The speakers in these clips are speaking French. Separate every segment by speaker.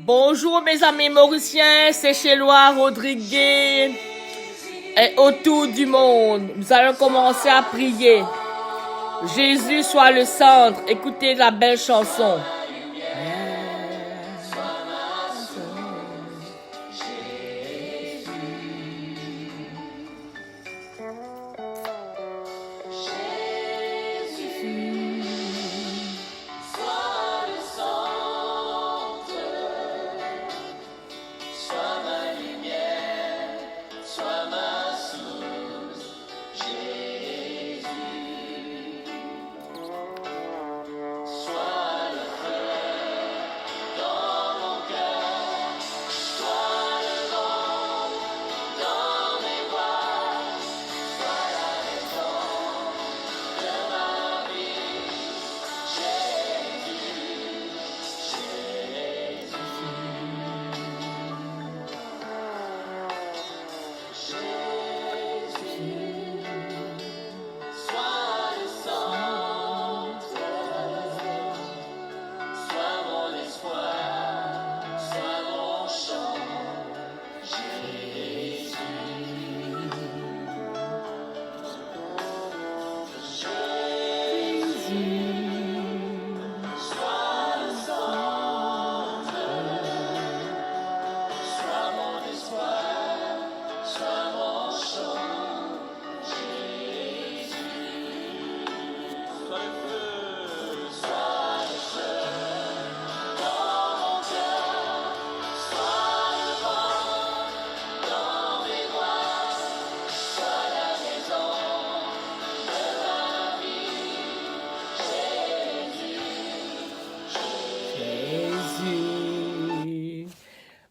Speaker 1: Bonjour mes amis mauriciens, c'est Chélois Rodriguez et autour du monde. Nous allons commencer à prier. Jésus soit le centre. Écoutez la belle chanson.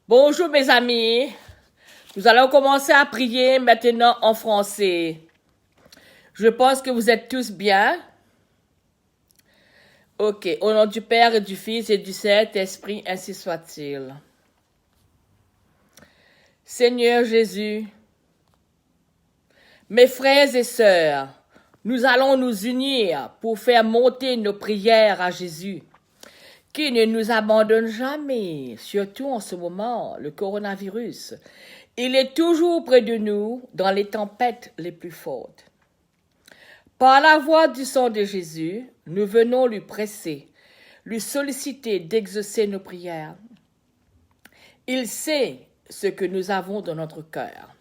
Speaker 1: Bonjour mes amis, nous allons commencer à prier maintenant en français. Je pense que vous êtes tous bien. Ok, au nom du Père et du Fils et du Saint-Esprit, ainsi soit-il. Seigneur Jésus, mes frères et sœurs, nous allons nous unir pour faire monter nos prières à Jésus, qui ne nous abandonne jamais, surtout en ce moment, le coronavirus. Il est toujours près de nous dans les tempêtes les plus fortes. Par la voix du sang de Jésus, nous venons lui presser, lui solliciter d'exaucer nos prières. Il sait ce que nous avons dans notre cœur.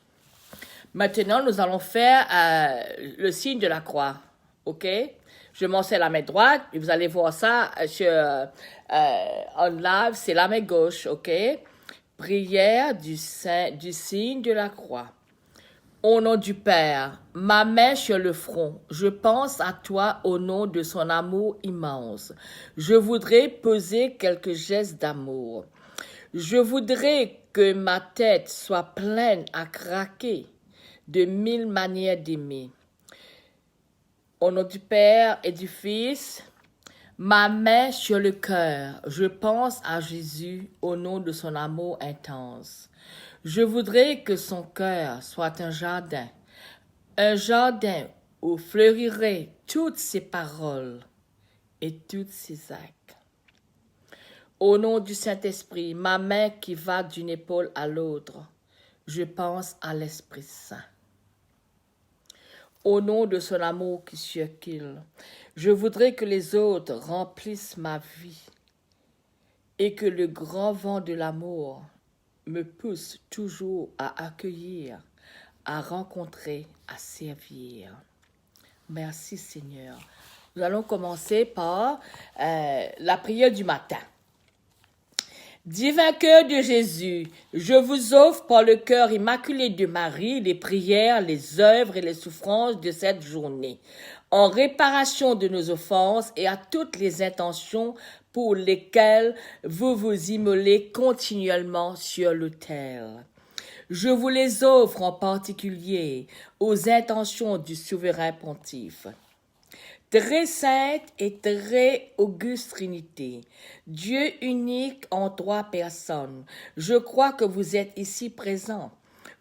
Speaker 1: Maintenant, nous allons faire le signe de la croix, ok? Je m'enseigne la main droite, et vous allez voir ça en live, c'est la main gauche, ok? Prière du signe de la croix. Au nom du Père, ma main sur le front, je pense à toi au nom de son amour immense. Je voudrais poser quelques gestes d'amour. Je voudrais que ma tête soit pleine à craquer de 1000 manières d'aimer. Au nom du Père et du Fils, ma main sur le cœur, je pense à Jésus au nom de son amour intense. Je voudrais que son cœur soit un jardin où fleuriraient toutes ses paroles et tous ses actes. Au nom du Saint-Esprit, ma main qui va d'une épaule à l'autre, je pense à l'Esprit Saint. Au nom de son amour qui circule, je voudrais que les autres remplissent ma vie et que le grand vent de l'amour me pousse toujours à accueillir, à rencontrer, à servir. Merci Seigneur. Nous allons commencer par la prière du matin. Divin cœur de Jésus, je vous offre par le cœur immaculé de Marie les prières, les œuvres et les souffrances de cette journée, en réparation de nos offenses et à toutes les intentions pour lesquelles vous vous immolez continuellement sur l'autel. Je vous les offre en particulier aux intentions du souverain pontife. Très sainte et très auguste Trinité, Dieu unique en trois personnes, je crois que vous êtes ici présents.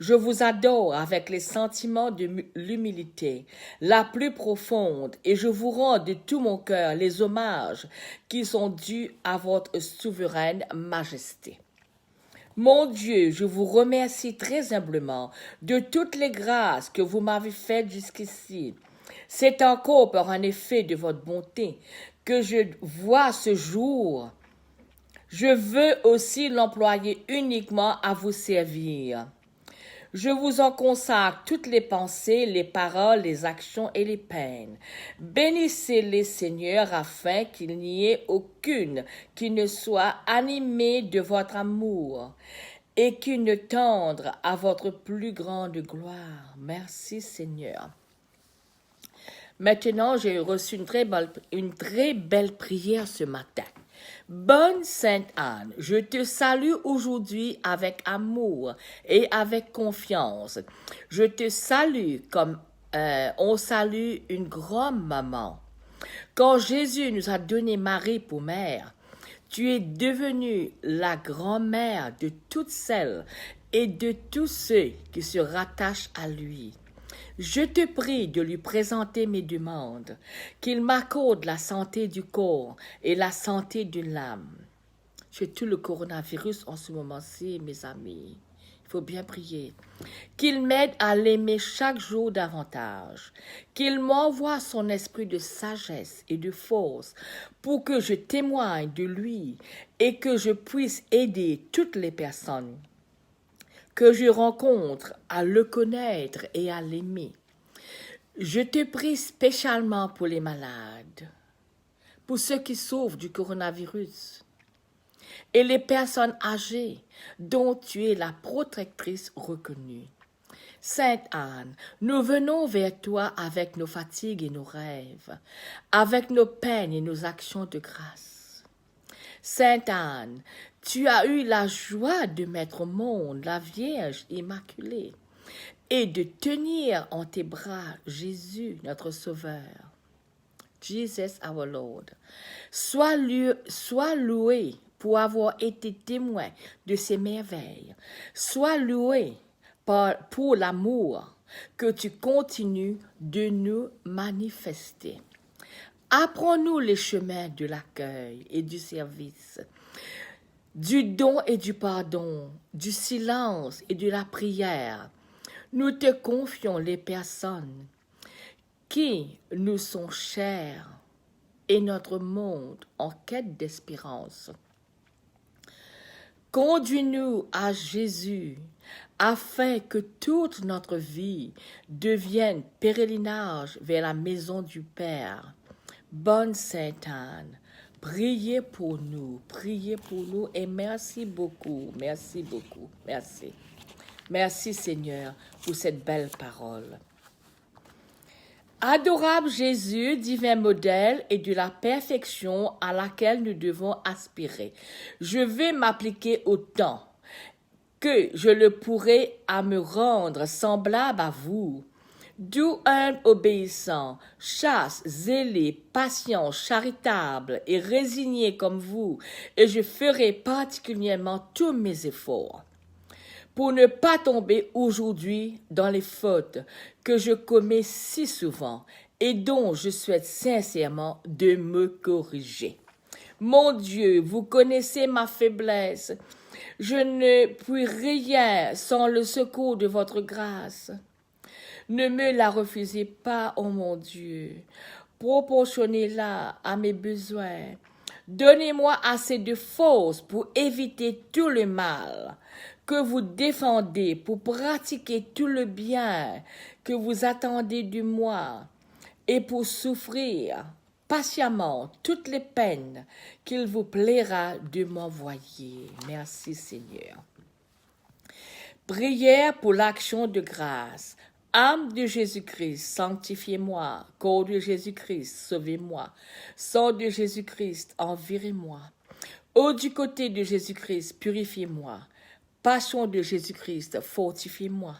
Speaker 1: Je vous adore avec les sentiments de l'humilité la plus profonde et je vous rends de tout mon cœur les hommages qui sont dus à votre souveraine majesté. Mon Dieu, je vous remercie très humblement de toutes les grâces que vous m'avez faites jusqu'ici. C'est encore par un effet de votre bonté que je vois ce jour. Je veux aussi l'employer uniquement à vous servir. Je vous en consacre toutes les pensées, les paroles, les actions et les peines. Bénissez-les, Seigneur, afin qu'il n'y ait aucune qui ne soit animée de votre amour et qui ne tendre à votre plus grande gloire. Merci, Seigneur. Maintenant, j'ai reçu une très belle prière ce matin. Bonne Sainte Anne, je te salue aujourd'hui avec amour et avec confiance. Je te salue comme on salue une grand-maman. Quand Jésus nous a donné Marie pour mère, tu es devenue la grand-mère de toutes celles et de tous ceux qui se rattachent à lui. Je te prie de lui présenter mes demandes, qu'il m'accorde la santé du corps et la santé de l'âme. J'ai tout le coronavirus en ce moment-ci, mes amis. Il faut bien prier. Qu'il m'aide à l'aimer chaque jour davantage. Qu'il m'envoie son esprit de sagesse et de force pour que je témoigne de lui et que je puisse aider toutes les personnes que je rencontre à le connaître et à l'aimer. Je te prie spécialement pour les malades, pour ceux qui souffrent du coronavirus et les personnes âgées dont tu es la protectrice reconnue. Sainte Anne, nous venons vers toi avec nos fatigues et nos rêves, avec nos peines et nos actions de grâce. Sainte Anne, tu as eu la joie de mettre au monde la Vierge Immaculée et de tenir en tes bras Jésus, notre Sauveur. Jesus our Lord. Sois loué pour avoir été témoin de ces merveilles. Sois loué pour l'amour que tu continues de nous manifester. Apprends-nous les chemins de l'accueil et du service, du don et du pardon, du silence et de la prière. Nous te confions les personnes qui nous sont chères et notre monde en quête d'espérance. Conduis-nous à Jésus afin que toute notre vie devienne pèlerinage vers la maison du Père. Bonne Sainte Anne, priez pour nous et merci beaucoup, merci. Merci Seigneur pour cette belle parole. Adorable Jésus, divin modèle et de la perfection à laquelle nous devons aspirer, je vais m'appliquer au temps que je le pourrai à me rendre semblable à vous. Doux, humble, obéissant, chaste, zélé, patient, charitable et résigné comme vous, et je ferai particulièrement tous mes efforts pour ne pas tomber aujourd'hui dans les fautes que je commets si souvent et dont je souhaite sincèrement de me corriger. Mon Dieu, vous connaissez ma faiblesse. Je ne puis rien sans le secours de votre grâce. Ne me la refusez pas, ô mon Dieu. Proportionnez-la à mes besoins. Donnez-moi assez de force pour éviter tout le mal que vous défendez, pour pratiquer tout le bien que vous attendez de moi et pour souffrir patiemment toutes les peines qu'il vous plaira de m'envoyer. Merci Seigneur. Prière pour l'action de grâce. Âme de Jésus-Christ, sanctifiez-moi. Corps de Jésus-Christ, sauvez-moi. Sang de Jésus-Christ, envirez-moi. Eau du côté de Jésus-Christ, purifiez-moi. Passion de Jésus-Christ, fortifiez-moi.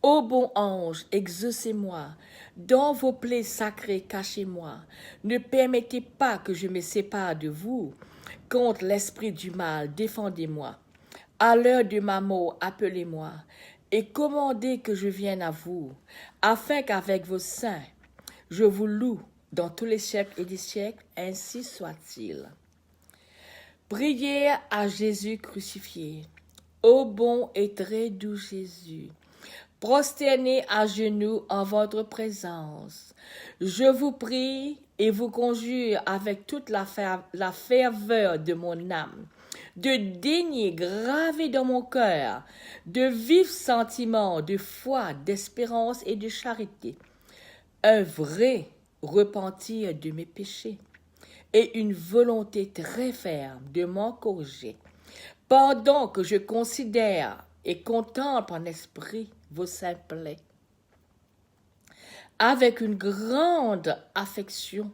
Speaker 1: Ô bon ange, exaucez-moi. Dans vos plaies sacrées, cachez-moi. Ne permettez pas que je me sépare de vous. Contre l'esprit du mal, défendez-moi. À l'heure de ma mort, appelez-moi. Et commandez que je vienne à vous, afin qu'avec vos saints, je vous loue dans tous les siècles et des siècles, ainsi soit-il. Prière à Jésus crucifié. ô bon et très doux Jésus, prosternés à genoux en votre présence, je vous prie et vous conjure avec toute la ferveur de mon âme, de daigner graver dans mon cœur de vifs sentiments de foi, d'espérance et de charité, un vrai repentir de mes péchés et une volonté très ferme de m'en corriger, pendant que je considère et contemple en esprit vos saints plaies, avec une grande affection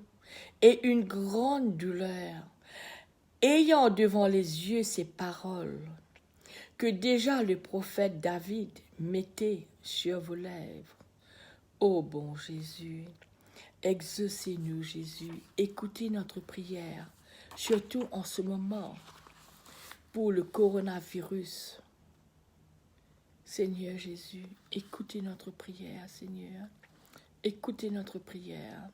Speaker 1: et une grande douleur, ayant devant les yeux ces paroles que déjà le prophète David mettait sur vos lèvres. Ô bon Jésus, exaucez-nous Jésus, écoutez notre prière, surtout en ce moment, pour le coronavirus. Seigneur Jésus, écoutez notre prière, Seigneur. Écoutez notre prière.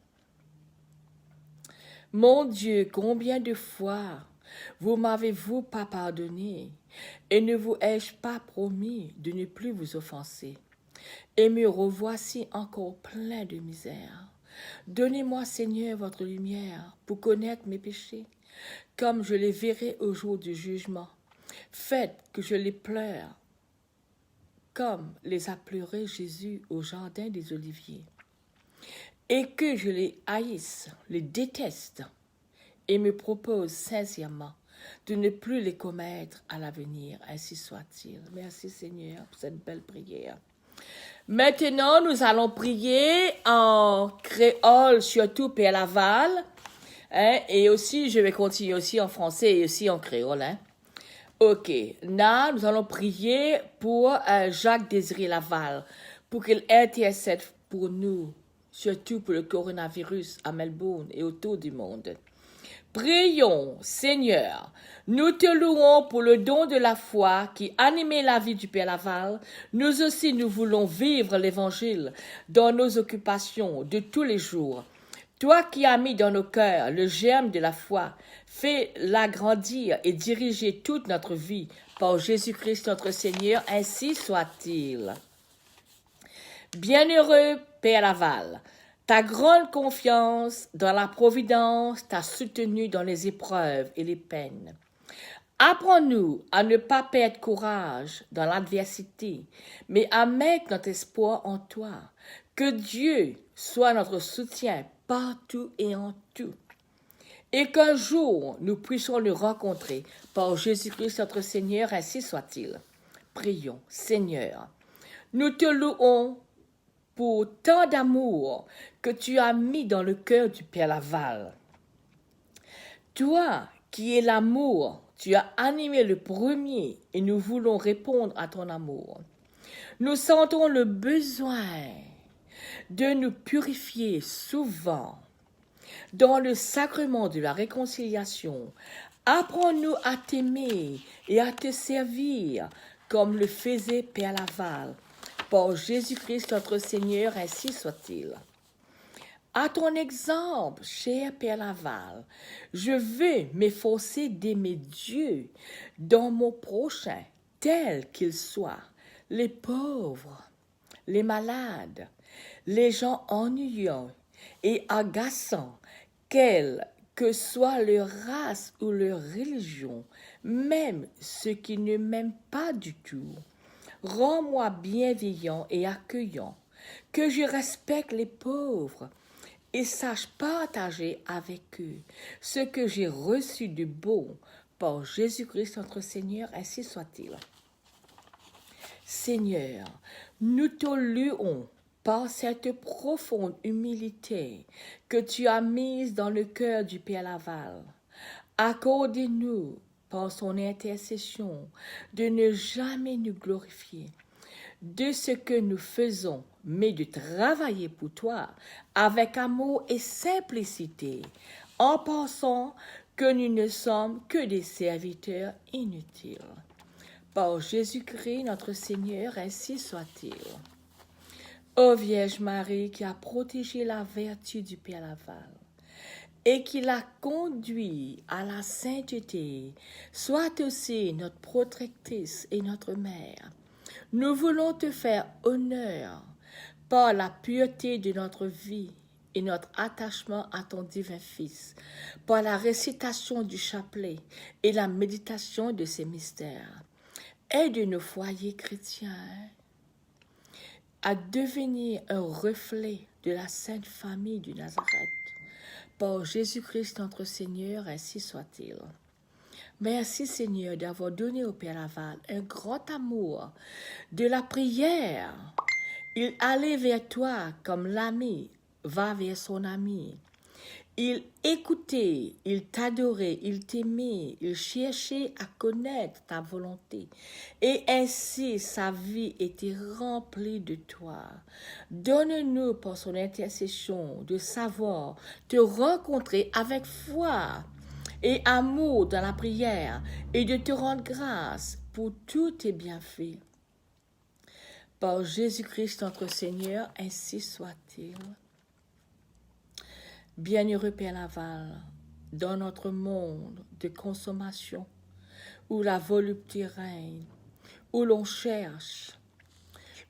Speaker 1: Mon Dieu, combien de fois vous m'avez-vous pas pardonné et ne vous ai-je pas promis de ne plus vous offenser? Et me revoici encore plein de misère. Donnez-moi, Seigneur, votre lumière pour connaître mes péchés, comme je les verrai au jour du jugement. Faites que je les pleure, comme les a pleurés Jésus au jardin des Oliviers, et que je les haïsse, les déteste, et me propose sincèrement de ne plus les commettre à l'avenir. Ainsi soit-il. Merci Seigneur pour cette belle prière. Maintenant, nous allons prier en créole, surtout Père Laval, hein, et aussi, je vais continuer aussi en français et aussi en créole. Hein. Ok, là, nous allons prier pour Jacques Désiré Laval, pour qu'il intercède pour nous, surtout pour le coronavirus à Melbourne et autour du monde. Prions, Seigneur, nous te louons pour le don de la foi qui animait la vie du Père Laval. Nous aussi, nous voulons vivre l'Évangile dans nos occupations de tous les jours. Toi qui as mis dans nos cœurs le germe de la foi, fais-la grandir et diriger toute notre vie par Jésus-Christ notre Seigneur, ainsi soit-il. Bienheureux Père Laval, ta grande confiance dans la providence t'a soutenu dans les épreuves et les peines. Apprends-nous à ne pas perdre courage dans l'adversité, mais à mettre notre espoir en toi. Que Dieu soit notre soutien partout et en tout. Et qu'un jour, nous puissions le rencontrer par Jésus-Christ notre Seigneur, ainsi soit-il. Prions, Seigneur, nous te louons pour tant d'amour que tu as mis dans le cœur du Père Laval. Toi qui es l'amour, tu as animé le premier et nous voulons répondre à ton amour. Nous sentons le besoin de nous purifier souvent dans le sacrement de la réconciliation. Apprends-nous à t'aimer et à te servir comme le faisait Père Laval. Par Jésus-Christ notre Seigneur, ainsi soit-il. À ton exemple, cher Père Laval, je veux m'efforcer d'aimer Dieu dans mon prochain, tel qu'il soit, les pauvres, les malades, les gens ennuyants et agaçants, quelle que soit leur race ou leur religion, même ceux qui ne m'aiment pas du tout. Rends-moi bienveillant et accueillant, que je respecte les pauvres et sache partager avec eux ce que j'ai reçu de beau par Jésus-Christ notre Seigneur, ainsi soit-il. Seigneur, nous te louons par cette profonde humilité que tu as mise dans le cœur du Père Laval. Accordez-nous par son intercession, de ne jamais nous glorifier de ce que nous faisons, mais de travailler pour toi avec amour et simplicité, en pensant que nous ne sommes que des serviteurs inutiles. Par Jésus-Christ notre Seigneur, ainsi soit-il. Ô Vierge Marie qui a protégé la vertu du Père Laval, et qui l'a conduit à la sainteté, soit aussi notre protectrice et notre mère. Nous voulons te faire honneur par la pureté de notre vie et notre attachement à ton divin Fils, par la récitation du chapelet et la méditation de ses mystères. Aide nos foyers chrétiens à devenir un reflet de la Sainte Famille du Nazareth. Par Jésus-Christ notre Seigneur, ainsi soit-il. Merci Seigneur d'avoir donné au Père Laval un grand amour de la prière. Il allait vers toi comme l'ami va vers son ami. Il écoutait, il t'adorait, il t'aimait, il cherchait à connaître ta volonté. Et ainsi sa vie était remplie de toi. Donne-nous par son intercession de savoir te rencontrer avec foi et amour dans la prière et de te rendre grâce pour tous tes bienfaits. Par Jésus-Christ notre Seigneur, ainsi soit-il. Bienheureux Père Laval, dans notre monde de consommation, où la volupté règne, où l'on cherche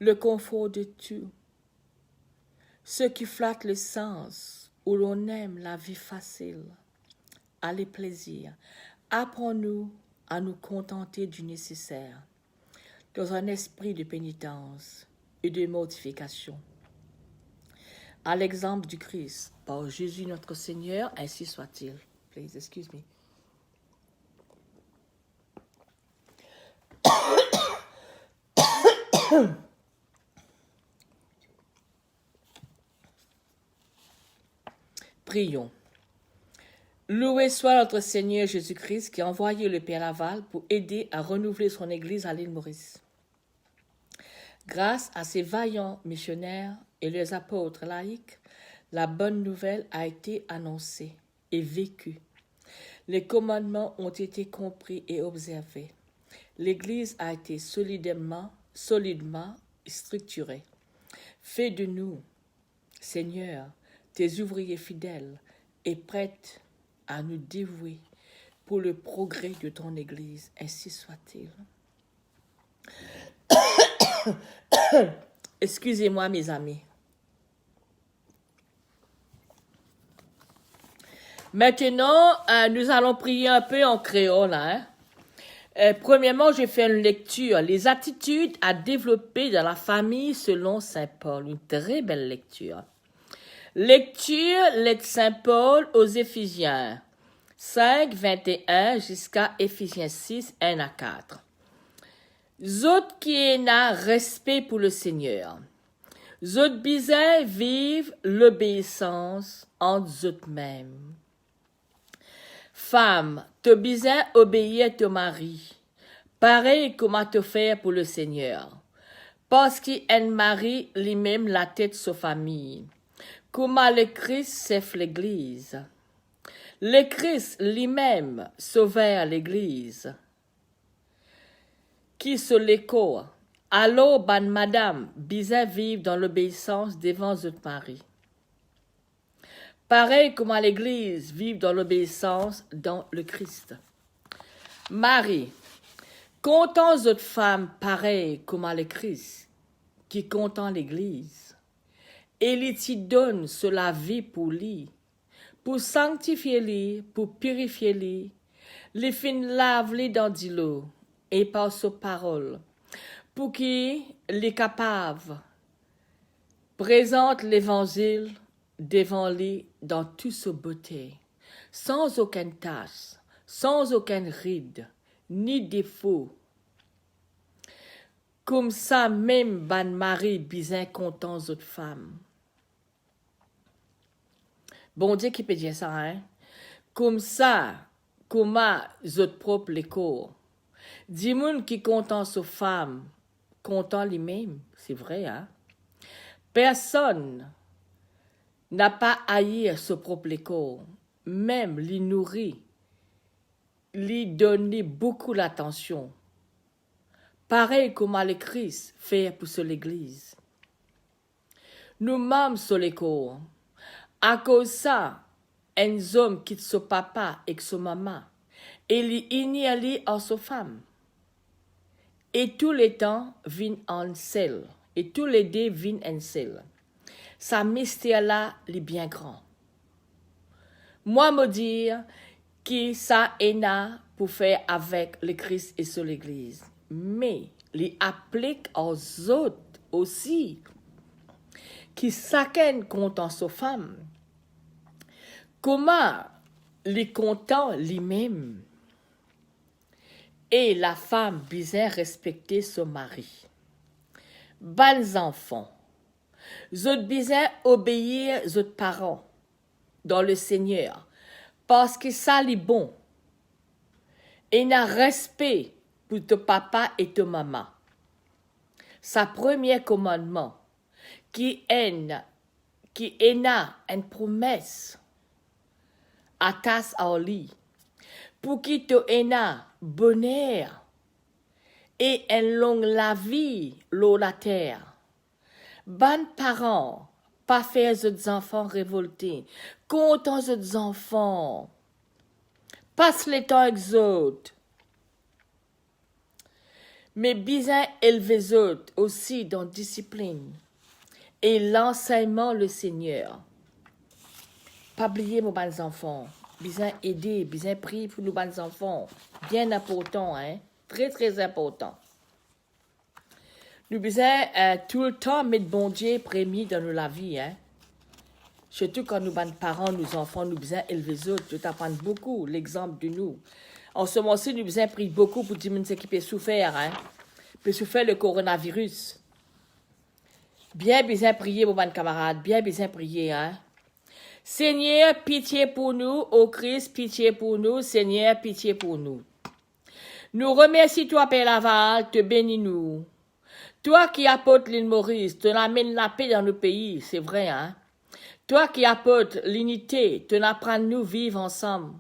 Speaker 1: le confort de tout, ce qui flatte le sens, où l'on aime la vie facile, à les plaisirs, apprends-nous à nous contenter du nécessaire, dans un esprit de pénitence et de mortification. À l'exemple du Christ, par Jésus notre Seigneur, ainsi soit-il. Please, excuse me. Prions. Loué soit notre Seigneur Jésus-Christ qui a envoyé le Père Laval pour aider à renouveler son Église à l'île Maurice. Grâce à ces vaillants missionnaires et leurs apôtres laïcs, la bonne nouvelle a été annoncée et vécue. Les commandements ont été compris et observés. L'Église a été solidement structurée. Fais de nous, Seigneur, tes ouvriers fidèles et prêts à nous dévouer pour le progrès de ton Église. Ainsi soit-il. Excusez-moi, mes amis. Maintenant, nous allons prier un peu en créole. Premièrement, j'ai fait une lecture. Les attitudes à développer dans la famille selon Saint Paul. Une très belle lecture. Lecture, lettre Saint Paul aux Éphésiens 5, 21 jusqu'à Éphésiens 6, 1 à 4. Zot qui n'a respect pour le Seigneur. Zot bizarre vivent l'obéissance en zot même. Femme, te bizarre obéir à ton mari, pareil comme à te faire pour le Seigneur. Parce qu'un mari lui-même la tête de sa famille. Comment le Christ serve l'Église. Le Christ lui-même sauvait l'Église. Qui se l'écho. Alors, ban madame, bizarre vivre dans l'obéissance devant votre mari. Pareil comme à l'Église, vivre dans l'obéissance dans le Christ. Marie, content votre femme pareil comme à le Christ, qui content l'Église. Et il t'y donne sur la vie pour lui, pour sanctifier lui, pour purifier lui, les fin lave les dans de l'eau, et par sa parole, pour qu'il est capable, présente l'Évangile devant lui dans toute sa beauté, sans aucune tache, sans aucune ride, ni défaut. Comme ça, même ban mari bizin content autres femmes. Bon Dieu qui peut dire ça, hein? Comme ça, comment autres propres les corps. Dis moun qui content sa femme, content lui-même, c'est vrai, hein? Personne n'a pas haïr son propre corps, même lui nourrir, lui donner beaucoup d'attention. Pareil comme le Christ fait pour l'Église. Nous mêmes sur les corps. À cause de ça, un homme quitte son papa et son maman, et il n'y allait en sa femme. Et tous les temps viennent en sel, et tous les deux viennent en sel. Sa mystère là, est bien grand. Moi, me dire que ça est là pour faire avec le Christ et sur l'Église. Mais, les applique aux autres aussi, qui chacun compte en sa femme. Comment les comptant lui-même? Et la femme bien respecter son mari. Bonnes enfants, vous bien obéir aux parents dans le Seigneur, parce que ça est bon. Et n'a respect pour ton papa et ton maman. Sa premier commandement, qui est une promesse à tas en lit, pour qui tu aies bonheur et une longue la vie, l'eau la terre. Bonnes parents, pas faire aux enfants révoltés, comptons aux enfants, passe le temps avec autres, mais bien élever autres aussi dans discipline et l'enseignement le Seigneur. Pas oublier mes bons enfants, bien aider, bien prier pour nos bons enfants, bien important, hein, très très important. Nous besoin tout le temps mettre bon Dieu premier dans la vie, hein. Surtout quand nous sommes parents, nos enfants, nous besoin élever les autres. Je t'apprends beaucoup l'exemple de nous. En ce moment-ci, nous besoin prier beaucoup pour diminuer ce qui peut souffrir, hein. Peut souffrir le coronavirus. Bien besoin prier, mon camarade, bien besoin prier, hein. Seigneur, pitié pour nous, ô Christ, pitié pour nous, Seigneur, pitié pour nous. Nous remercions toi, Père Laval, te bénis nous. Toi qui apportes l'île Maurice, tu amènes la paix dans nos pays, c'est vrai, hein. Toi qui apportes l'unité, tu apprends nous vivre ensemble.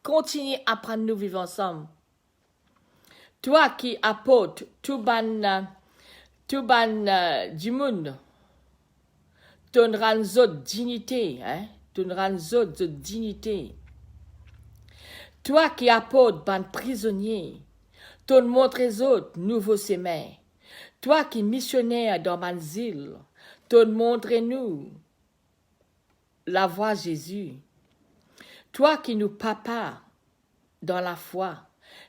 Speaker 1: Continue à apprendre nous vivre ensemble. Toi qui apportes tout ban du monde, tu rends autre dignité, hein. Tu rends autre dignité. Toi qui apportes ban prisonnier, tu montres les autres nouveaux semins. Toi qui missionnaire dans ban île, tu montres nous la voie Jésus. Toi qui nous papa dans la foi,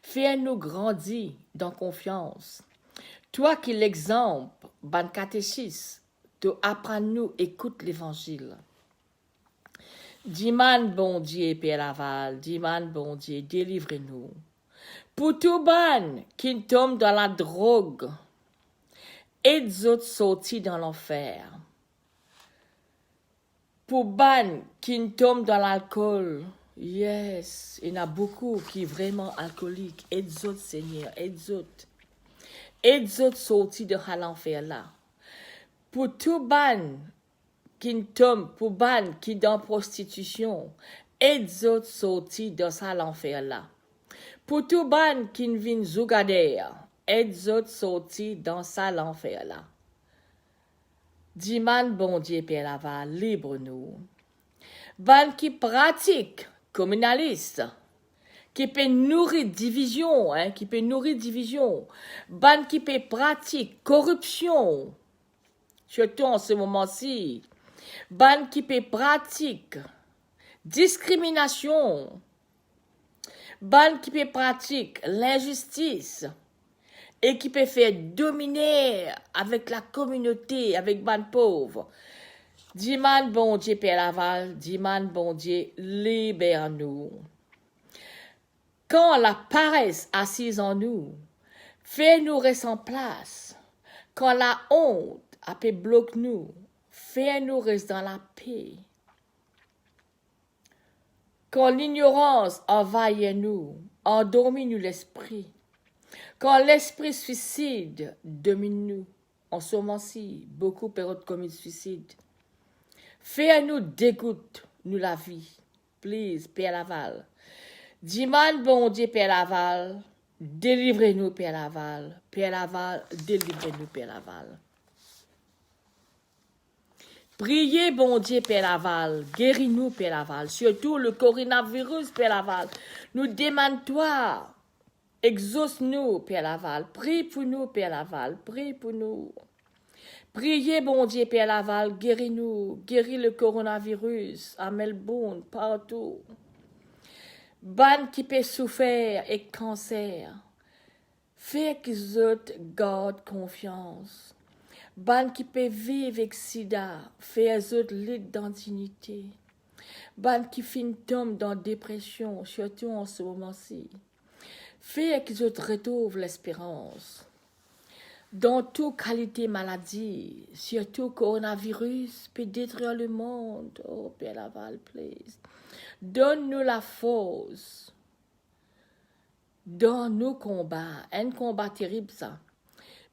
Speaker 1: fais-nous grandir dans confiance. Toi qui l'exemple, ban catéchisme, tu apprends-nous, écoute l'évangile. Dis-man bon Dieu, Père Laval, dis-man bon Dieu, délivre-nous. Pour tout ban qui tombe dans la drogue, et les autres sortis dans l'enfer. Pour ban qui tombent dans l'alcool, yes, il y en a beaucoup qui sont vraiment alcooliques. Et les autres, Seigneur, et les autres. Et les autres sortis de l'enfer là. Pour tout ban qui tombe, pour ban qui dans la prostitution, et les autres sortis de l'enfer là. Pour tout ban qui vient zougader, et les autres sortis dans l'enfer là. Dis-man, bon Dieu, Père Laval, libre-nous. Ban qui pratique communaliste, qui peut nourrir division, hein, qui peut nourrir division. Ban qui peut pratique corruption, surtout en ce moment-ci. Ban qui peut pratique discrimination. Ban qui peut pratique l'injustice. Et qui peut faire dominer avec la communauté, avec ban pauvre. Dis-man bon Dieu, Père Laval, dis-man bon Dieu, libère-nous. Quand la paresse assise en nous, fais-nous rester en place. Quand la honte a pu bloquer nous, fais-nous rester dans la paix. Quand l'ignorance envahit nous, endormis-nous l'esprit. Quand l'esprit suicide domine nous, en ce moment-ci, beaucoup période commis suicide. Fais-nous dégoûte, nous la vie. Please, Père Laval. Dis-man, bon Dieu, Père Laval. Délivrez-nous, Père Laval. Père Laval, délivrez-nous, Père Laval. Priez, bon Dieu, Père Laval. Guéris-nous, Père Laval. Surtout le coronavirus, Père Laval. Nous demandons toi. Exauce-nous, Père Laval. Prie pour nous, Père Laval. Prie pour nous. Priez, bon Dieu, Père Laval. Guéris-nous. Guéris le coronavirus à Melbourne, partout. Ban qui peut souffrir et cancer. Fais qu'ils autres gardent confiance. Ban qui peut vivre avec sida. Fais eux autres litres d'indignité. Ban qui fin tombe dans la dépression, surtout en ce moment-ci. Fais qu'ils autres retrouvent l'espérance. Dans toute qualité maladie, surtout coronavirus, peut détruire le monde. Oh, Père Laval, please. Donne-nous la force dans nos combats. Un combat terrible, ça.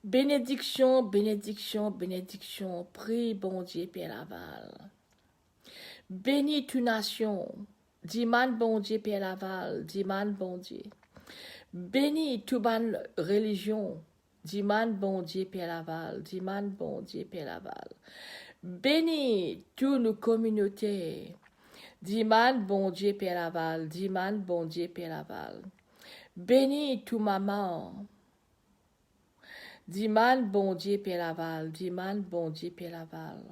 Speaker 1: Bénédiction, bénédiction, bénédiction. Prie, bon Dieu, Père Laval. Bénis toute nation. Dimande, bon Dieu, Père Laval. Dimande, bon Dieu. Bénis toute bonne religion. Dimande, bon Dieu, Père Laval. Dimande, bon Dieu, Père Laval. Bénis toutes nos communautés. Dimande, bon Dieu, Père Laval. Dimande, bon Dieu, Père Laval. Bénis tout maman. Dimande, bon Dieu, Père Laval. Dimande, bon Dieu, Père Laval.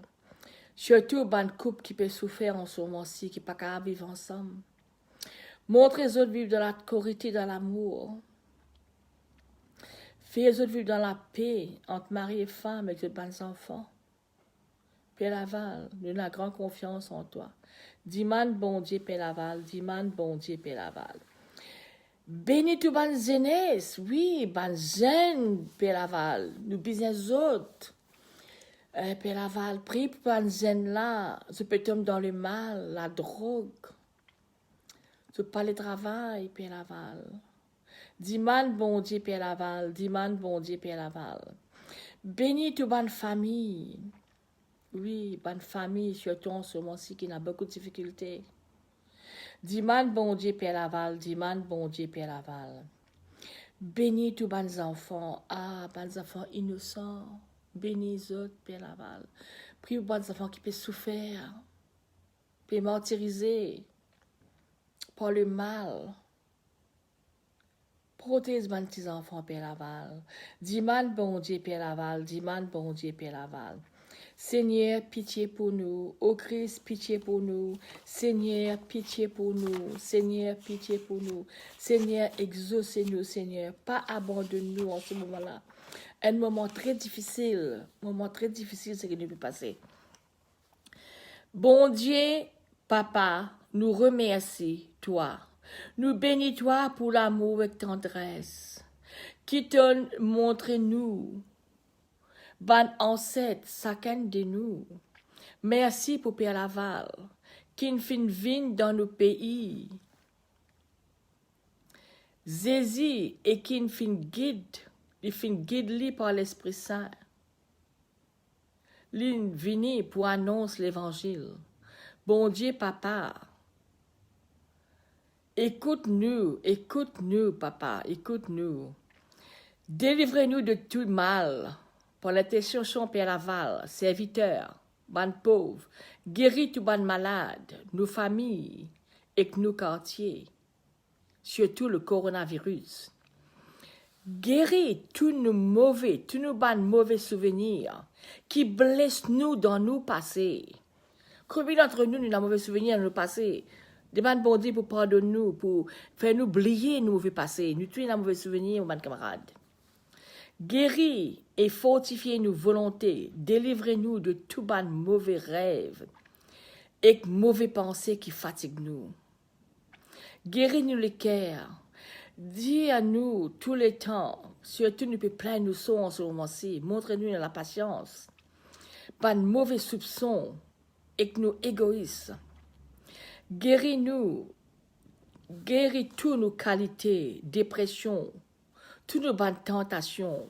Speaker 1: Surtout, bonne couple qui peut souffrir en ce moment-ci, qui n'est pas capable de vivre ensemble. Montre les autres vivre dans la corité, dans l'amour. Fais les autres vivre dans la paix entre mari et femme avec les bonnes enfants. Père Laval, nous avons grande confiance en toi. Dimande, bon Dieu, Père Laval. Dimande, bon Dieu, Père Laval. Bénis tout bonne jeunesse, oui, bonne jeune, Père Laval. Nous business autres. Père Laval, prie pour bonne jeune là. Je peux tomber dans le mal, la drogue. Je pas le travail, Père Laval. Dimande, bon Dieu, Père Laval. Dimande, bon Dieu, Père Laval. Bénis toute bonne famille. Oui, bonne famille, surtout en ce moment-ci qui a beaucoup de difficultés. Dimande, bon Dieu, Père Laval. Dimande, bon Dieu, Père Laval. Bénis tous les enfants. Ah, les enfants innocents. Bénis les autres, Père Laval. Prie pour les enfants qui peuvent souffrir, peuvent martyriser par le mal. Protège mes petits enfants, Père Laval. Dimande, bon Dieu, Père Laval. Dimande, bon Dieu, Père Laval. Seigneur, pitié pour nous. Ô Christ, pitié pour nous. Seigneur, pitié pour nous. Seigneur, pitié pour nous. Seigneur, exaucez-nous, Seigneur. Pas abandonne-nous en ce moment-là. Un moment très difficile. C'est que nous peut passer. Bon Dieu, Papa, nous remercie, toi. Nous bénis, toi, pour l'amour et tendresse qui t'ont montré nous. Bon ancêtre, chacun de nous. Merci pour Père Laval, qui nous fait vivre dans nos pays. Jésus et qui nous fait guide, par l'Esprit Saint. L'une vini pour annoncer l'Évangile. Bon Dieu, Papa, écoute-nous, Papa, écoute-nous. Délivrez-nous de tout mal. Pour l'intercession, Père Laval, serviteur, ban pauvre, guéris tout ban malade, nos familles et nos quartiers, surtout le coronavirus. Guéris tous nos mauvais souvenirs qui blessent nous dans nos passés. Combien d'entre nous, nous avons mauvais souvenirs dans nos passés? Demande bon Dieu pour pardonner nous, pour faire nous oublier nos mauvais passés. Nous tuons nos mauvais souvenirs, mes camarades. Guéris et fortifiez nos volontés. Délivrez-nous de tout ban mauvais rêves et mauvais pensées qui fatiguent nous. Guéris-nous les cœurs. Dis à nous tous les temps, surtout nous peut plaindre nous sommes en ce moment-ci. Montrez-nous la patience. Pas de mauvais soupçons et nous égoïstes. Guéris-nous. Guéris toutes nos qualités, dépression, toutes nos bonnes tentations.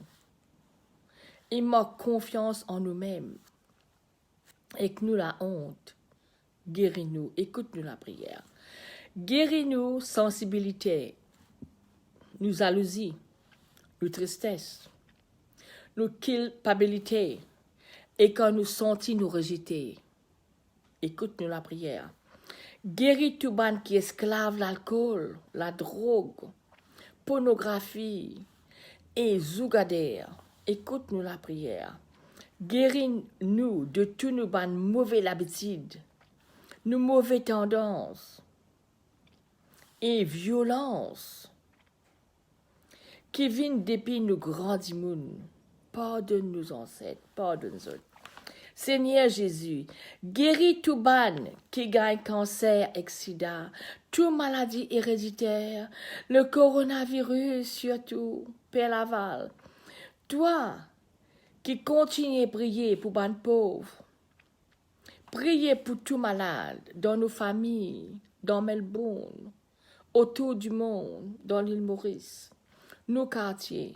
Speaker 1: Et manque confiance en nous-mêmes. Et que nous la honte. Guéris-nous. Écoute-nous la prière. Guéris-nous sensibilité, nous jalousie, nous tristesse, nous culpabilité. Et quand nous sentons nous rejeter. Écoute-nous la prière. Guéris tout ban qui esclave l'alcool, la drogue, pornographie et zougadère. Écoute-nous la prière. Guéris-nous de tout nos ban mauvaises habitudes, nos mauvaises tendances et violences qui viennent depuis nos grands immunes. Pardonne nos ancêtres, pardonne-nous. Seigneur Jésus, guéris tout ban qui gagne cancer et sida, toute maladie héréditaire, le coronavirus surtout, Père Laval. Toi qui continues à prier pour ban pauvres, priez pour tout malade dans nos familles, dans Melbourne, autour du monde, dans l'île Maurice, nos quartiers,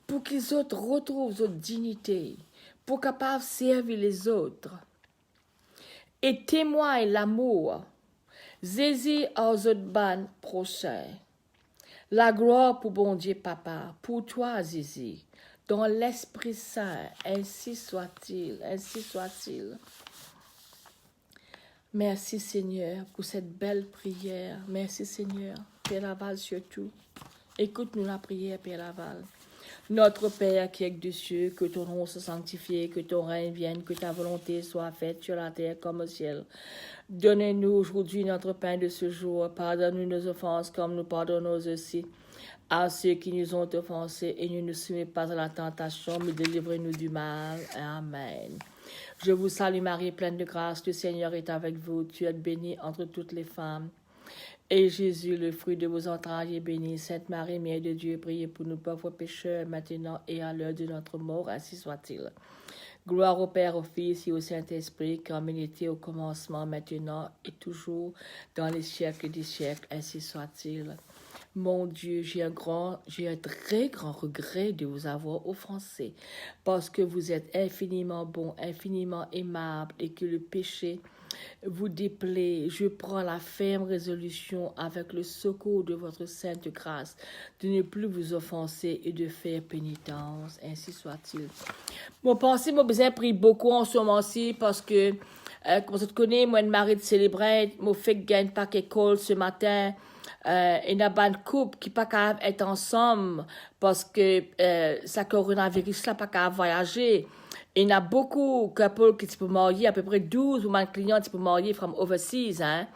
Speaker 1: pour qu'ils autres retrouvent leur dignité, pour capables de servir les autres et témoignent l'amour, Jésus aux autres ban prochains. La gloire pour bon Dieu Papa, pour toi Jésus, dans l'Esprit Saint, ainsi soit-il, ainsi soit-il. Merci Seigneur pour cette belle prière. Merci Seigneur, Père Laval surtout. Écoute-nous la prière, Père Laval. Notre Père qui es des cieux, que ton nom soit sanctifié, que ton règne vienne, que ta volonté soit faite sur la terre comme au ciel. Donnez-nous aujourd'hui notre pain de ce jour. Pardonne-nous nos offenses comme nous pardonnons aussi à ceux qui nous ont offensés, et ne nous soumets pas à la tentation, mais délivrez-nous du mal. Amen. Je vous salue Marie, pleine de grâce, le Seigneur est avec vous. Tu êtes bénie entre toutes les femmes. Et Jésus, le fruit de vos entrailles, est béni. Sainte Marie, Mère de Dieu, priez pour nous pauvres pécheurs, maintenant et à l'heure de notre mort, ainsi soit-il. Gloire au Père, au Fils et au Saint-Esprit, comme il était au commencement, maintenant et toujours, dans les siècles des siècles, ainsi soit-il. Mon Dieu, j'ai un très grand regret de vous avoir offensé, parce que vous êtes infiniment bon, infiniment aimable, et que le péché vous déplaît. Je prends la ferme résolution, avec le secours de votre sainte grâce, de ne plus vous offenser et de faire pénitence. Ainsi soit-il. Mon pensée m'a besoin pris beaucoup en ce moment-ci, parce que, comme tu connais, moi, une mari de célébrer, mon fait que gagne pas qu'école ce matin. Il y a une couple qui pas capable être ensemble parce que ça coronavirus là pas capable voyager. Il y a beaucoup de couples qui peuvent marier, à peu près 12 ou moins de clients qui peuvent marier from overseas, hein.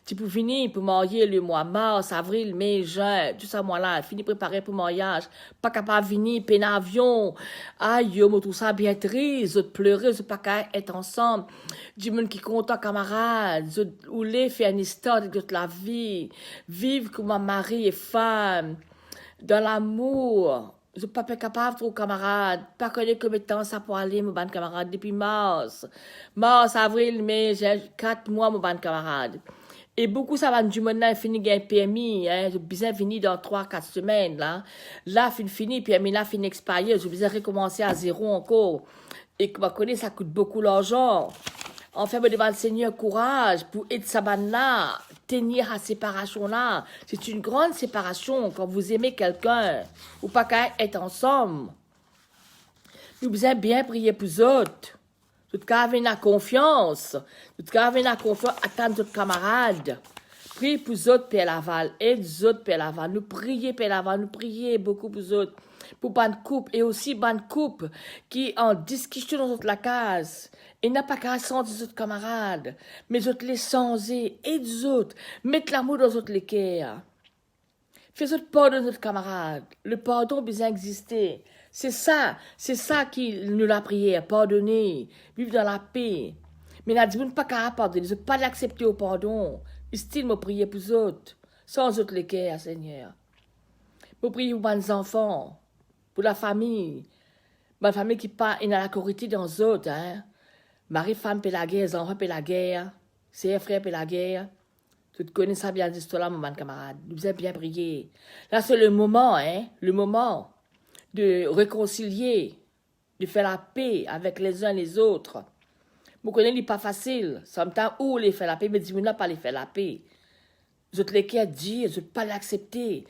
Speaker 1: Tu peux venir pour marier le mois mars, avril, mai, juin, tout ça, moi là, fini préparer pour mariage, pas capable de venir, peine avion, aïe, yo, moi tout ça bien triste, autres pleurer, autres pas capable être ensemble, du monde qui content camarades, autres ou les faire une histoire de toute la vie, vivre comme un mari et femme, dans l'amour. Je ne suis pas capable de trouver camarades, pas connaître combien de temps ça pour aller, mon ban camarade, depuis mars, avril, mai, j'ai 4 mois, mon ban camarade. Et beaucoup, ça va du monde là, fini gain PMI, hein, j'ai besoin de venir dans 3-4 semaines, là. Là, fini, PMI là, fini expiré, j'ai besoin de recommencer à zéro encore. Et que, connaître, ça coûte beaucoup l'argent. Enfin, me demande, Seigneur, courage pour aider sa bande là, tenir à séparation là. C'est une grande séparation quand vous aimez quelqu'un, ou pas qu'à être ensemble. Nous besoin bien prier pour les autres. Tout cas, avec la confiance. Tout cas, avec la confiance, attendre d'autres camarades. Priez pour les autres, Père Laval. Aide les autres, Père Laval. Nous prions, Père Laval. Nous prions beaucoup pour les autres. Pour bonne couple. Et aussi bonne couple qui en discussion dans la case. Et n'a pas qu'à sentir les autres camarades. Mais les autres les senser. Aide les autres. Mettre l'amour dans les autres les cœurs. Fais autres pardon notre camarade. Le pardon besoin d'exister. C'est ça qui nous l'a prière, pardonner, vivre dans la paix. Mais n'a dit pas qu'à pardonner, ils pas l'accepter au pardon. Ils style me prier pour les autres, sans autres les cœurs, Seigneur. Me prier pour mes enfants, pour la famille. Ma famille qui pas in la corité dans les autres, hein. Mari, femme, pour la guerre, les enfants, pour la guerre, ses frères, pour la guerre. Tu connais ça bien, cette histoire-là, mon camarade. Nous avons bien prié. Là, c'est le moment, hein, le moment de réconcilier, de faire la paix avec les uns et les autres. Vous connaissez, ce pas facile. Sometimes, où les faire la paix, mais dis-moi n'a pas les faire la paix. Vous êtes les qui à dire, vous n'êtes pas l'accepter.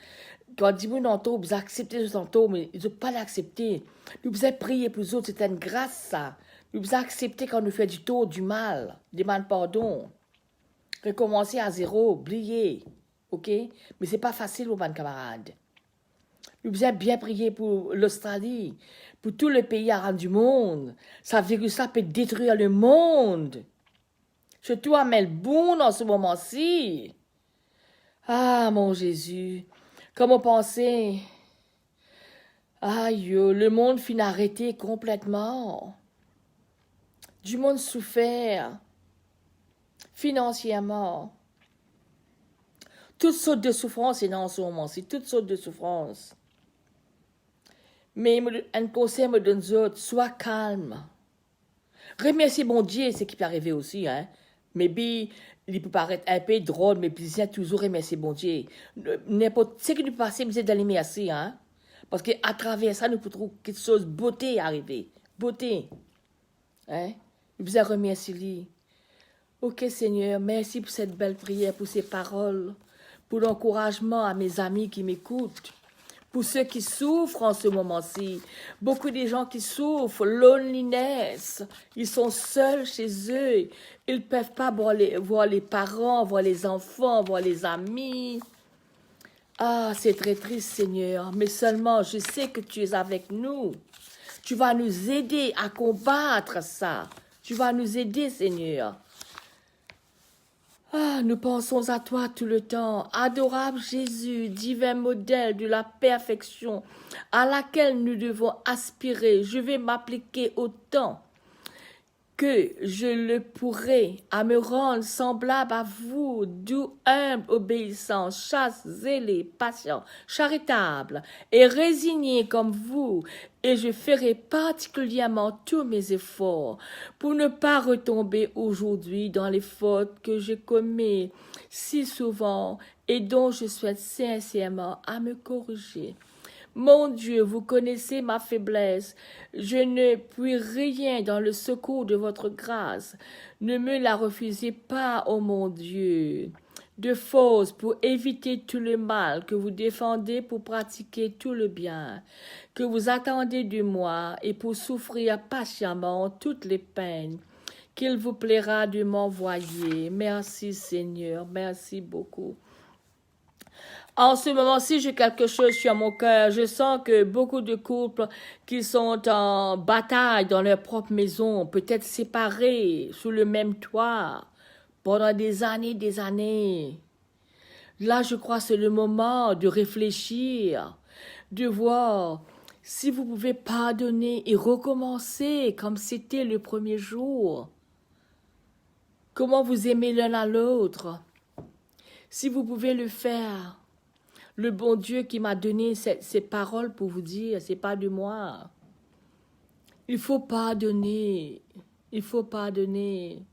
Speaker 1: Quand dis-moi tantôt, vous acceptez ce tantôt, mais vous n'êtes pas l'accepter. Nous vous avez prié pour les autres, c'est une grâce, ça. Nous accepter quand nous fait du tort, du mal, demande pardon. Recommencer à zéro, oublier. OK? Mais c'est pas facile, vos bonnes camarades. Nous avons bien prié pour l'Australie, pour tout le pays arabe du monde. Ça virus là peut détruire le monde. Surtout à Melbourne en ce moment-ci. Ah, mon Jésus, comment penser? Aïe, le monde finit arrêté complètement. Du monde souffert, financièrement. Toutes sortes de souffrances et en ce moment-ci, toutes sortes de souffrances. Mais un conseil me donne autres, sois calme. Remerciez mon Dieu, c'est qui peut arriver aussi, hein. Maybe, il peut paraître un peu drôle, mais puis c'est toujours remercier bon Dieu. N'importe ce qui nous passe, c'est d'aller merci, hein. Parce qu'à travers ça, nous pouvons trouver quelque chose de beauté arriver. Beauté. Hein? Nous vous remercier lui. Ok Seigneur, merci pour cette belle prière, pour ces paroles, pour l'encouragement à mes amis qui m'écoutent. Pour ceux qui souffrent en ce moment-ci, beaucoup de gens qui souffrent, loneliness, ils sont seuls chez eux, ils ne peuvent pas voir les parents, voir les enfants, voir les amis. Ah, c'est très triste Seigneur, mais seulement je sais que tu es avec nous. Tu vas nous aider à combattre ça. Tu vas nous aider Seigneur. Ah, nous pensons à toi tout le temps, adorable Jésus, divin modèle de la perfection à laquelle nous devons aspirer. Je vais m'appliquer autant que je le pourrai à me rendre semblable à vous, doux, humble, obéissant, chaste, zélé, patient, charitable et résigné comme vous, et je ferai particulièrement tous mes efforts pour ne pas retomber aujourd'hui dans les fautes que je commets si souvent et dont je souhaite sincèrement à me corriger. Mon Dieu, vous connaissez ma faiblesse. Je ne puis rien dans le secours de votre grâce. Ne me la refusez pas, ô mon Dieu. De force pour éviter tout le mal, que vous défendez pour pratiquer tout le bien, que vous attendez de moi et pour souffrir patiemment toutes les peines qu'il vous plaira de m'envoyer. Merci Seigneur, merci beaucoup. En ce moment-ci, j'ai quelque chose sur mon cœur. Je sens que beaucoup de couples qui sont en bataille dans leur propre maison, peut-être séparés sous le même toit, pendant des années, des années. Là, je crois que c'est le moment de réfléchir, de voir si vous pouvez pardonner et recommencer comme c'était le premier jour. Comment vous aimez l'un à l'autre. Si vous pouvez le faire. Le bon Dieu qui m'a donné ces paroles pour vous dire, c'est pas de moi. Il faut pardonner. Il faut pardonner.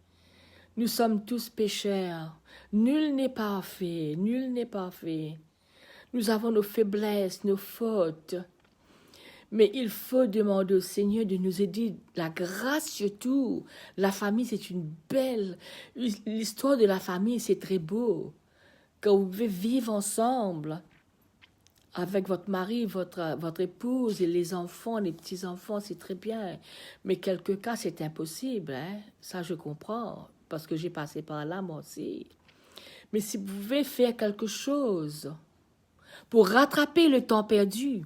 Speaker 1: Nous sommes tous pécheurs. Nul n'est parfait. Nul n'est parfait. Nous avons nos faiblesses, nos fautes. Mais il faut demander au Seigneur de nous aider. La grâce surtout. La famille, c'est une belle... L'histoire de la famille, c'est très beau. Quand vous pouvez vivre ensemble avec votre mari, votre épouse et les enfants, les petits-enfants, c'est très bien. Mais quelques cas, c'est impossible. Hein? Ça, je comprends, parce que j'ai passé par là, moi aussi. Mais si vous pouvez faire quelque chose pour rattraper le temps perdu,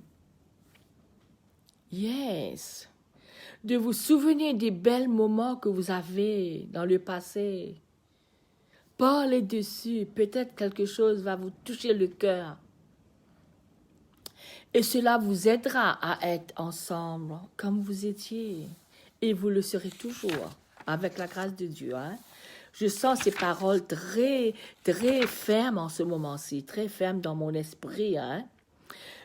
Speaker 1: yes, de vous souvenir des bels moments que vous avez dans le passé, parlez dessus, peut-être quelque chose va vous toucher le cœur. Et cela vous aidera à être ensemble comme vous étiez. Et vous le serez toujours, avec la grâce de Dieu. Hein? Je sens ces paroles très, très fermes en ce moment-ci, très fermes dans mon esprit. Hein?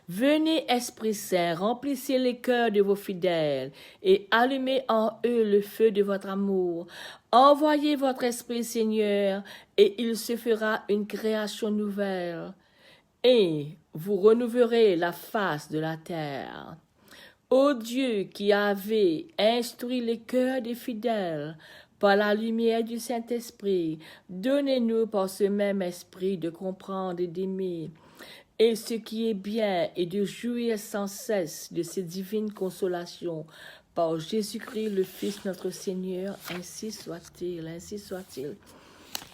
Speaker 1: Venez, Esprit Saint, remplissez les cœurs de vos fidèles et allumez en eux le feu de votre amour. Envoyez votre Esprit, Seigneur, et il se fera une création nouvelle. Et vous renouvellerez la face de la terre. Ô Dieu qui avez instruit les cœurs des fidèles par la lumière du Saint-Esprit, donnez-nous par ce même esprit de comprendre et d'aimer, et ce qui est bien et de jouir sans cesse de ces divines consolations Par Jésus-Christ, le Fils notre Seigneur, ainsi soit-il, ainsi soit-il.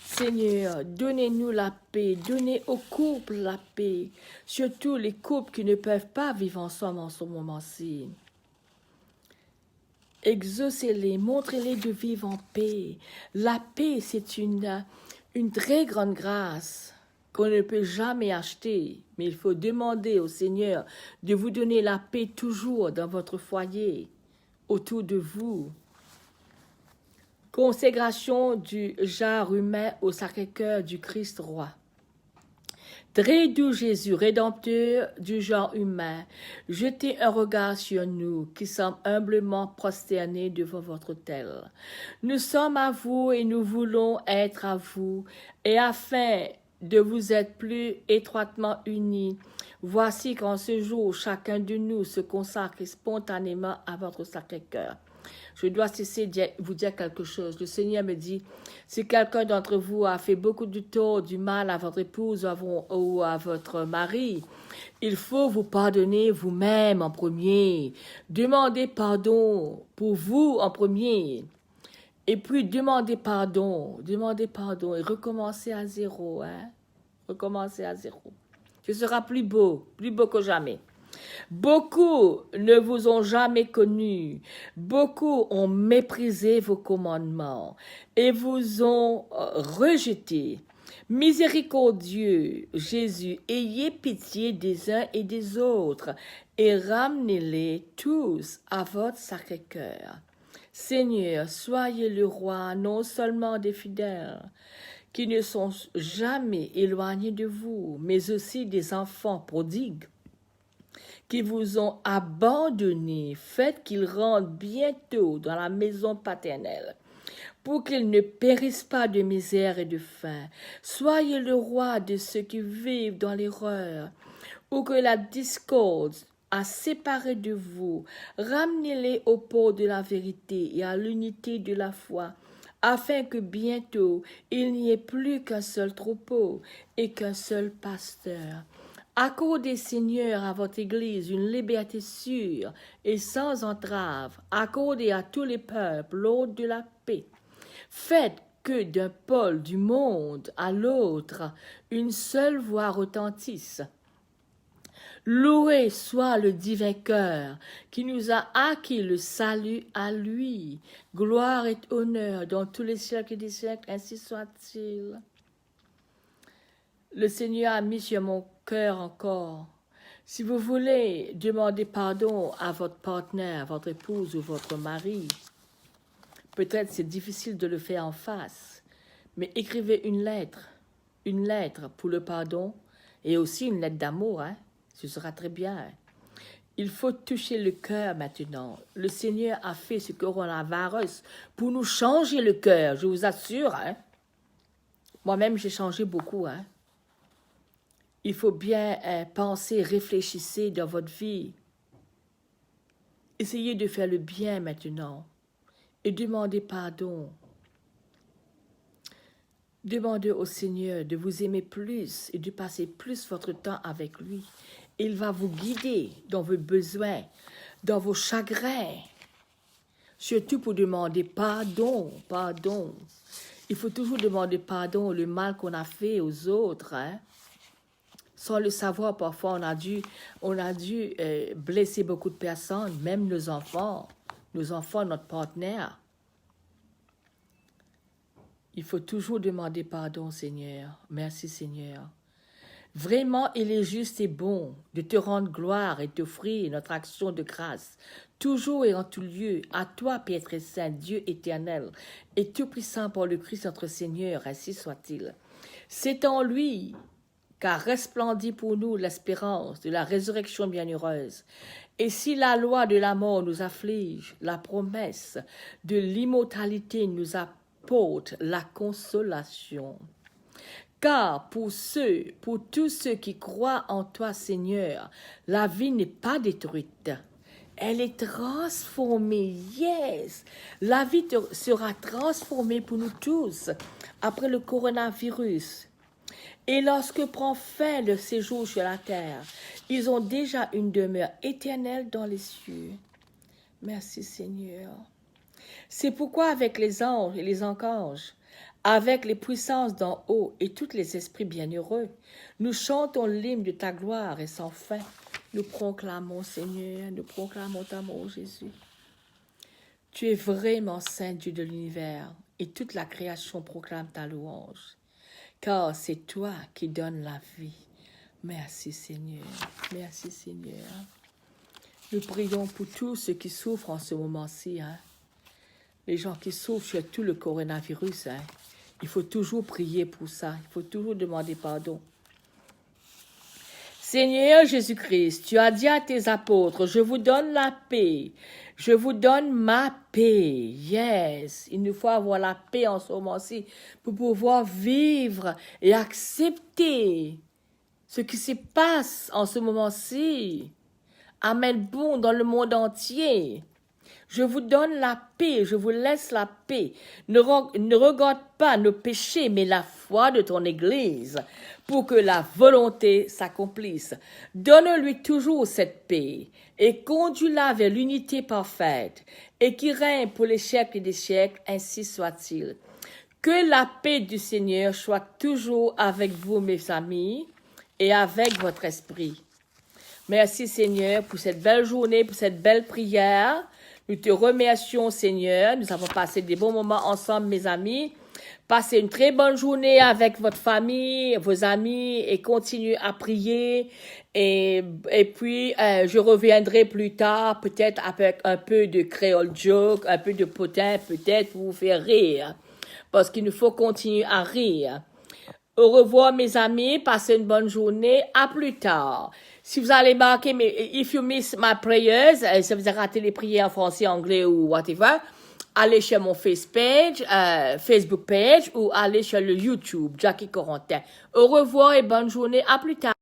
Speaker 1: Seigneur, donnez-nous la paix, donnez aux couples la paix, surtout les couples qui ne peuvent pas vivre ensemble en ce moment-ci. Exaucez-les, montrez-les de vivre en paix. La paix, c'est une très grande grâce qu'on ne peut jamais acheter, mais il faut demander au Seigneur de vous donner la paix toujours dans votre foyer, autour de vous. Consécration du genre humain au Sacré-Cœur du Christ roi. Très doux Jésus, rédempteur du genre humain, jetez un regard sur nous qui sommes humblement prosternés devant votre autel. Nous sommes à vous et nous voulons être à vous, et afin de vous être plus étroitement unis, voici qu'en ce jour, chacun de nous se consacre spontanément à votre Sacré-Cœur. Je dois cesser de vous dire quelque chose. Le Seigneur me dit, si quelqu'un d'entre vous a fait beaucoup de tort, du mal à votre épouse ou à votre mari, il faut vous pardonner vous-même en premier. Demandez pardon pour vous en premier. Et puis demandez pardon et recommencez à zéro. Recommencez à zéro. Ce sera plus beau que jamais. Beaucoup ne vous ont jamais connu, beaucoup ont méprisé vos commandements et vous ont rejeté. Miséricordieux Jésus, ayez pitié des uns et des autres et ramenez-les tous à votre Sacré-Cœur. Seigneur, soyez le roi non seulement des fidèles, qui ne sont jamais éloignés de vous, mais aussi des enfants prodigues, qui vous ont abandonné. Faites qu'ils rentrent bientôt dans la maison paternelle, pour qu'ils ne périssent pas de misère et de faim. Soyez le roi de ceux qui vivent dans l'erreur, ou que la discorde a séparé de vous. Ramenez-les au port de la vérité et à l'unité de la foi, afin que bientôt il n'y ait plus qu'un seul troupeau et qu'un seul pasteur. Accordez, Seigneur, à votre Église une liberté sûre et sans entrave. Accordez à tous les peuples l'ordre de la paix. Faites que d'un pôle du monde à l'autre, une seule voix retentisse. Loué soit le divin cœur qui nous a acquis le salut à lui. Gloire et honneur dans tous les siècles des siècles, ainsi soit-il. Le Seigneur a mis sur mon cœur encore. Si vous voulez demander pardon à votre partenaire, votre épouse ou votre mari, peut-être c'est difficile de le faire en face, mais écrivez une lettre pour le pardon et aussi une lettre d'amour, ce sera très bien. Il faut toucher le cœur maintenant. Le Seigneur a fait ce coronavirus pour nous changer le cœur, je vous assure. Moi-même, j'ai changé beaucoup. Il faut bien penser, réfléchissez dans votre vie. Essayez de faire le bien maintenant et demandez pardon. Demandez au Seigneur de vous aimer plus et de passer plus votre temps avec lui. Il va vous guider dans vos besoins, dans vos chagrins. Surtout pour demander pardon. Il faut toujours demander pardon le mal qu'on a fait aux autres. Sans le savoir, parfois on a dû blesser beaucoup de personnes, même nos enfants, notre partenaire. Il faut toujours demander pardon, Seigneur. Merci, Seigneur. Vraiment, il est juste et bon de te rendre gloire et t'offrir notre action de grâce, toujours et en tout lieu, à toi, Père très saint, Dieu éternel, et tout-puissant par le Christ notre Seigneur, ainsi soit-il. C'est en lui qu'a resplendit pour nous l'espérance de la résurrection bienheureuse. Et si la loi de la mort nous afflige, la promesse de l'immortalité nous apporte la consolation. Car pour tous ceux qui croient en toi, Seigneur, la vie n'est pas détruite. Elle est transformée, yes! La vie sera transformée pour nous tous après le coronavirus. Et lorsque prend fin le séjour sur la terre, ils ont déjà une demeure éternelle dans les cieux. Merci Seigneur. C'est pourquoi avec les anges et les archanges, avec les puissances d'en haut et tous les esprits bienheureux, nous chantons l'hymne de ta gloire et sans fin. Nous proclamons, Seigneur, nous proclamons ta mort, Jésus. Tu es vraiment saint Dieu de l'univers et toute la création proclame ta louange, car c'est toi qui donnes la vie. Merci Seigneur, merci Seigneur. Nous prions pour tous ceux qui souffrent en ce moment-ci, hein. Les gens qui souffrent, surtout le coronavirus, hein. Il faut toujours prier pour ça, il faut toujours demander pardon. Seigneur Jésus-Christ, tu as dit à tes apôtres, je vous donne la paix, je vous donne ma paix. Yes, il nous faut avoir la paix en ce moment-ci pour pouvoir vivre et accepter ce qui se passe en ce moment-ci. Amen, bon, dans le monde entier. Je vous donne la paix, je vous laisse la paix. Ne regarde pas nos péchés, mais la foi de ton Église, pour que la volonté s'accomplisse. Donne-lui toujours cette paix, et conduis-la vers l'unité parfaite, et qui règne pour les siècles des siècles, ainsi soit-il. Que la paix du Seigneur soit toujours avec vous, mes amis, et avec votre esprit. Merci Seigneur pour cette belle journée, pour cette belle prière. Nous te remercions Seigneur. Nous avons passé des bons moments ensemble mes amis. Passez une très bonne journée avec votre famille, vos amis et continuez à prier. Et puis, je reviendrai plus tard peut-être avec un peu de créole joke, un peu de potin peut-être pour vous faire rire. Parce qu'il nous faut continuer à rire. Au revoir mes amis, passez une bonne journée, à plus tard. Si vous allez marquer, if you miss my prayers, si vous avez raté les prières en français, anglais ou whatever, allez sur mon Facebook page ou allez sur le YouTube, Jackie Corentin. Au revoir et bonne journée, à plus tard.